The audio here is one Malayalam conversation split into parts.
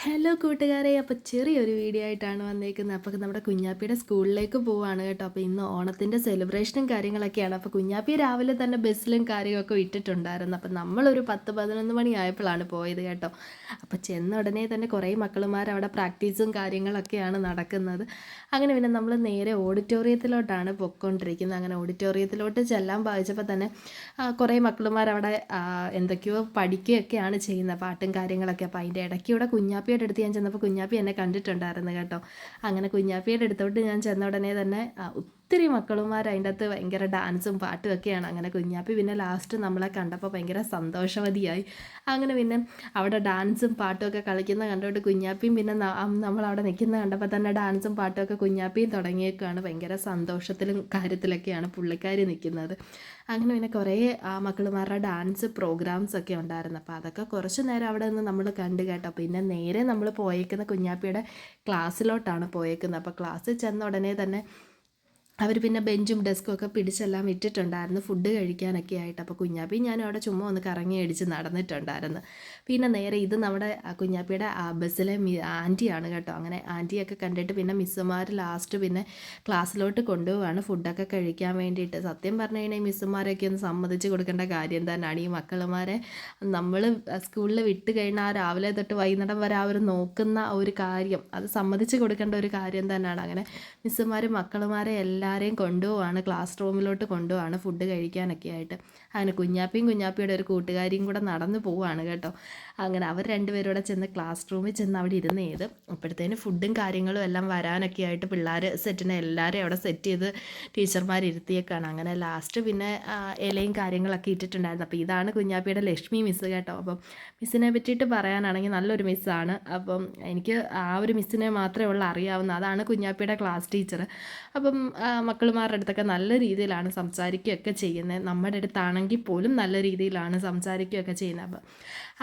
ഹലോ കൂട്ടുകാരെ, അപ്പോൾ ചെറിയൊരു വീഡിയോ ആയിട്ടാണ് വന്നേക്കുന്നത്. അപ്പോൾ നമ്മുടെ കുഞ്ഞാപ്പിയുടെ സ്കൂളിലേക്ക് പോവാണ് കേട്ടോ. അപ്പോൾ ഇന്ന് ഓണത്തിൻ്റെ സെലിബ്രേഷനും കാര്യങ്ങളൊക്കെയാണ്. അപ്പോൾ കുഞ്ഞാപ്പി രാവിലെ തന്നെ ബസ്സിലും കാര്യമൊക്കെ ഇട്ടിട്ടുണ്ടായിരുന്നു. അപ്പോൾ നമ്മളൊരു 10-11 മണി ആയപ്പോഴാണ് പോയത് കേട്ടോ. അപ്പോൾ ചെന്ന ഉടനെ തന്നെ കുറേ മക്കളുമാർ അവിടെ പ്രാക്ടീസും കാര്യങ്ങളൊക്കെയാണ് നടക്കുന്നത്. അങ്ങനെ പിന്നെ നമ്മൾ നേരെ ഓഡിറ്റോറിയത്തിലോട്ടാണ് പൊയ്ക്കൊണ്ടിരിക്കുന്നത്. അങ്ങനെ ഓഡിറ്റോറിയത്തിലോട്ട് ചെല്ലാൻ ഭാവിച്ചപ്പോൾ തന്നെ കുറേ മക്കളുമാർ അവിടെ എന്തൊക്കെയോ പഠിക്കുകയൊക്കെയാണ് ചെയ്യുന്നത്, പാട്ടും കാര്യങ്ങളൊക്കെ. അപ്പോൾ അതിൻ്റെ ഇടയ്ക്ക് ഇവിടെ കുഞ്ഞാപ്പിയുടെ അടുത്ത് ഞാൻ ചെന്നപ്പോൾ കുഞ്ഞാപ്പി എന്നെ കണ്ടിട്ടുണ്ടായിരുന്നു കേട്ടോ. അങ്ങനെ കുഞ്ഞാപ്പിയുടെ അടുത്തോട്ട് ഞാൻ ചെന്ന ഉടനെ തന്നെ ഒത്തിരി മക്കളുമാർ അതിൻ്റെ അകത്ത് ഭയങ്കര ഡാൻസും പാട്ടും ഒക്കെയാണ്. അങ്ങനെ കുഞ്ഞാപ്പി പിന്നെ ലാസ്റ്റ് നമ്മളെ കണ്ടപ്പോൾ ഭയങ്കര സന്തോഷവതിയായി. അങ്ങനെ പിന്നെ അവിടെ ഡാൻസും പാട്ടും ഒക്കെ കളിക്കുന്ന കണ്ടോട്ട് കുഞ്ഞാപ്പിയും പിന്നെ നമ്മളവിടെ നിൽക്കുന്ന കണ്ടപ്പോൾ തന്നെ ഡാൻസും പാട്ടും ഒക്കെ കുഞ്ഞാപ്പിയും തുടങ്ങിയേക്കാണ്. ഭയങ്കര സന്തോഷത്തിലും കാര്യത്തിലൊക്കെയാണ് പുള്ളിക്കാരി നിൽക്കുന്നത്. അങ്ങനെ പിന്നെ കുറേ മക്കളുമാരുടെ ഡാൻസ് പ്രോഗ്രാംസ് ഒക്കെ ഉണ്ടായിരുന്നു. അപ്പോൾ അതൊക്കെ കുറച്ച് നേരം അവിടെ നിന്ന് നമ്മൾ കണ്ടു കേട്ടോ. പിന്നെ നേരെ നമ്മൾ പോയേക്കുന്ന കുഞ്ഞാപ്പിയുടെ ക്ലാസ്സിലോട്ടാണ് പോയേക്കുന്നത്. അപ്പോൾ ക്ലാസ്സിൽ ചെന്ന ഉടനെ തന്നെ അവർ പിന്നെ ബെഞ്ചും ഡെസ്കും ഒക്കെ പിടിച്ചെല്ലാം ഇട്ടിട്ടുണ്ടായിരുന്നു ഫുഡ് കഴിക്കാനൊക്കെ ആയിട്ട്. അപ്പോൾ കുഞ്ഞാപ്പി ഞാനും അവിടെ ചുമ്മാ ഒന്ന് കറങ്ങി അടിച്ച് നടന്നിട്ടുണ്ടായിരുന്നു. പിന്നെ നേരെ ഇത് നമ്മുടെ കുഞ്ഞാപ്പിയുടെ ബസ്സിലെ ആൻറ്റിയാണ് കേട്ടോ. അങ്ങനെ ആൻറ്റിയൊക്കെ കണ്ടിട്ട് പിന്നെ മിസ്സുമാർ ലാസ്റ്റ് പിന്നെ ക്ലാസ്സിലോട്ട് കൊണ്ടുപോവാണ് ഫുഡൊക്കെ കഴിക്കാൻ വേണ്ടിയിട്ട്. സത്യം പറഞ്ഞു കഴിഞ്ഞാൽ ഈ മിസ്സുമാരെയൊക്കെ ഒന്ന് സമ്മതിച്ച് കൊടുക്കേണ്ട കാര്യം തന്നെയാണ്. ഈ മക്കളുമാരെ നമ്മൾ സ്കൂളിൽ വിട്ട് കഴിഞ്ഞാൽ രാവിലെ തൊട്ട് വൈകുന്നേരം വരെ അവർ നോക്കുന്ന ഒരു കാര്യം, അത് സമ്മതിച്ച് കൊടുക്കേണ്ട ഒരു കാര്യം തന്നെയാണ്. അങ്ങനെ മിസ്സുമാർ മക്കളുമാരെ എല്ലാവരെയും കൊണ്ടുപോവാണ്, ക്ലാസ് റൂമിലോട്ട് കൊണ്ടുപോവാണ് ഫുഡ് കഴിക്കാനൊക്കെ ആയിട്ട്. അങ്ങനെ കുഞ്ഞാപ്പിയുടെ ഒരു കൂട്ടുകാരിയും കൂടെ നടന്നു പോവുകയാണ് കേട്ടോ. അങ്ങനെ അവർ രണ്ടുപേരും കൂടെ ചെന്ന് ക്ലാസ് റൂമിൽ ചെന്ന് അവിടെ ഇരുന്ന് ചെയ്ത് അപ്പോഴത്തേന് ഫുഡും കാര്യങ്ങളും എല്ലാം വരാനൊക്കെ ആയിട്ട് പിള്ളേർ സെറ്റിനെ എല്ലാവരെയും അവിടെ സെറ്റ് ചെയ്ത് ടീച്ചർമാർ ഇരുത്തിയേക്കാണ്. അങ്ങനെ ലാസ്റ്റ് പിന്നെ ഇലയും കാര്യങ്ങളൊക്കെ ഇട്ടിട്ടുണ്ടായിരുന്നു. അപ്പോൾ ഇതാണ് കുഞ്ഞാപ്പിയുടെ ലക്ഷ്മി മിസ്സ് കേട്ടോ. അപ്പം മിസ്സിനെ പറ്റിയിട്ട് പറയാനാണെങ്കിൽ നല്ലൊരു മിസ്സാണ്. അപ്പം എനിക്ക് ആ ഒരു മിസ്സിനെ മാത്രമേ ഉള്ളൂ അറിയാവുന്ന, അതാണ് കുഞ്ഞാപ്പിയുടെ ക്ലാസ് ടീച്ചർ. അപ്പം മക്കളുമാരുടെ അടുത്തൊക്കെ നല്ല രീതിയിലാണ് സംസാരിക്കുകയൊക്കെ ചെയ്യുന്നത്. നമ്മുടെ അടുത്താണെങ്കിൽ പോലും നല്ല രീതിയിലാണ് സംസാരിക്കുകയൊക്കെ ചെയ്യുന്നത്. അപ്പം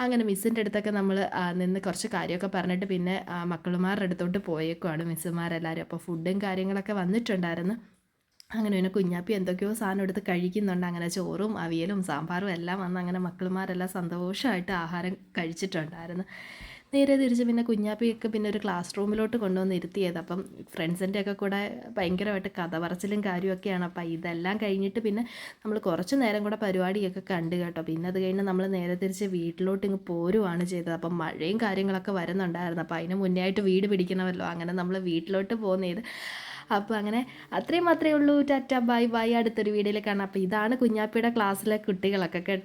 അങ്ങനെ മിസ്സിൻ്റെ അടുത്തൊക്കെ നമ്മൾ നിന്ന് കുറച്ച് കാര്യമൊക്കെ പറഞ്ഞിട്ട് പിന്നെ മക്കളുമാരുടെ അടുത്തോട്ട് പോയേക്കുവാണ് മിസ്സുമാരെല്ലാവരും. അപ്പോൾ ഫുഡും കാര്യങ്ങളൊക്കെ വന്നിട്ടുണ്ടായിരുന്നു. അങ്ങനെ പിന്നെ കുഞ്ഞാപ്പി എന്തൊക്കെയോ സാധനം എടുത്ത് കഴിക്കുന്നുണ്ട്. അങ്ങനെ ചോറും അവിയലും സാമ്പാറും എല്ലാം വന്ന് അങ്ങനെ മക്കളുമാരെല്ലാം സന്തോഷമായിട്ട് ആഹാരം കഴിച്ചിട്ടുണ്ടായിരുന്നു. നേരെ തിരിച്ച് പിന്നെ കുഞ്ഞാപ്പിയൊക്കെ പിന്നെ ഒരു ക്ലാസ് റൂമിലോട്ട് കൊണ്ടുവന്ന് ഇരുത്തിയത്. അപ്പം ഫ്രണ്ട്സിൻ്റെ ഒക്കെ കൂടെ ഭയങ്കരമായിട്ട് കഥ പറച്ചിലും കാര്യമൊക്കെയാണ്. അപ്പം ഇതെല്ലാം കഴിഞ്ഞിട്ട് പിന്നെ നമ്മൾ കുറച്ച് നേരം കൂടെ പരിപാടിയൊക്കെ കണ്ടു കേട്ടോ. പിന്നെ അത് കഴിഞ്ഞ് നമ്മൾ നേരെ തിരിച്ച് വീട്ടിലോട്ട് ഇങ്ങ് പോരുവാണ് ചെയ്തത്. അപ്പം മഴയും കാര്യങ്ങളൊക്കെ വരുന്നുണ്ടായിരുന്നു. അപ്പോൾ അതിന് മുന്നേ ആയിട്ട് വീട് പിടിക്കണമല്ലോ. അങ്ങനെ നമ്മൾ വീട്ടിലോട്ട് പോകുന്നത്. അപ്പോൾ അങ്ങനെ അത്രയും മാത്രമേ ഉള്ളൂ. ടാറ്റ ബൈ ബൈ, അടുത്തൊരു വീഡിയോയിൽ കാണാം. അപ്പോൾ ഇതാണ് കുഞ്ഞാപ്പിയുടെ ക്ലാസ്സിലെ കുട്ടികളൊക്കെ കേട്ടോ.